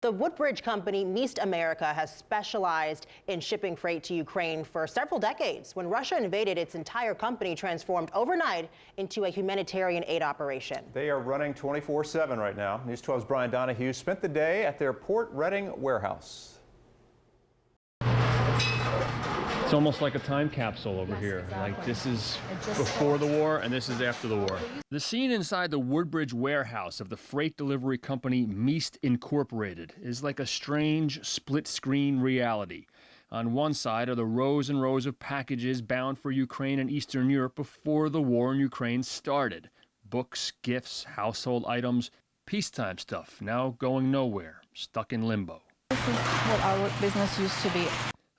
The Woodbridge company, Meast America, has specialized in shipping freight to Ukraine for several decades. When Russia invaded, its entire company transformed overnight into a humanitarian aid operation. They are running 24/7 right now. News 12's Brian Donahue spent the day at their Port Reading warehouse. It's almost like a time capsule over here. Exactly. Like this is before the war and this is after the war. The scene inside the Woodbridge warehouse of the freight delivery company Meast Incorporated is like a strange split-screen reality. On one side are the rows and rows of packages bound for Ukraine and Eastern Europe before the war in Ukraine started. Books, gifts, household items, peacetime stuff now going nowhere, stuck in limbo. This is what our business used to be.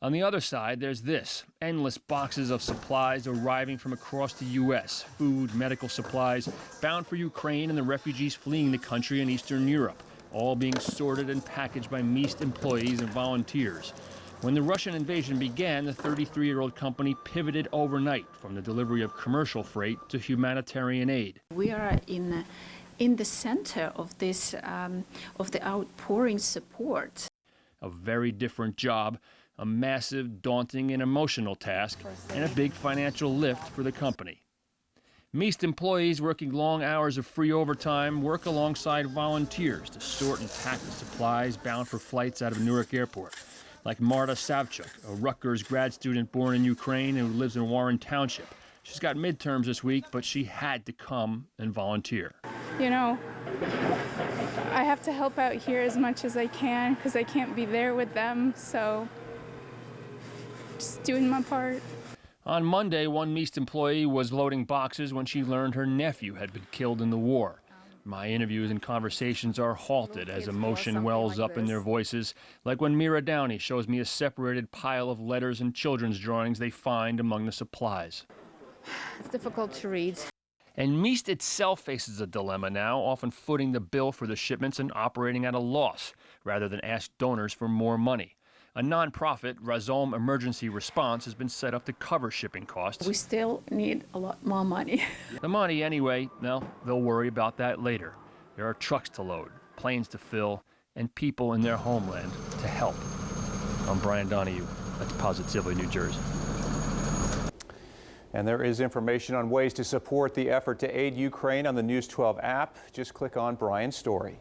On the other side, there's this, endless boxes of supplies arriving from across the U.S., food, medical supplies, bound for Ukraine and the refugees fleeing the country in Eastern Europe, all being sorted and packaged by Meast employees and volunteers. When the Russian invasion began, the 33-year-old company pivoted overnight from the delivery of commercial freight to humanitarian aid. We are in the center of this, of the outpouring support. A very different job. A massive, daunting, and emotional task, and a big financial lift for the company. Meast employees working long hours of free overtime work alongside volunteers to sort and pack the supplies bound for flights out of Newark Airport, like Marta Savchuk, a Rutgers grad student born in Ukraine who lives in Warren Township. She's got midterms this week, but she had to come and volunteer. You know, I have to help out here as much as I can because I can't be there with them, so just doing my part. On Monday, one Meast employee was loading boxes when she learned her nephew had been killed in the war. My interviews and conversations are halted as emotion wells up in their voices, like when Mira Downey shows me a separated pile of letters and children's drawings they find among the supplies. It's difficult to read. And Meast itself faces a dilemma now, often footing the bill for the shipments and operating at a loss, rather than ask donors for more money. A nonprofit, Razom Emergency Response, has been set up to cover shipping costs. We still need a lot more money. The money, anyway, well, they'll worry about that later. There are trucks to load, planes to fill, and people in their homeland to help. I'm Brian Donahue. That's Positively New Jersey. And there is information on ways to support the effort to aid Ukraine on the News 12 app. Just click on Brian's story.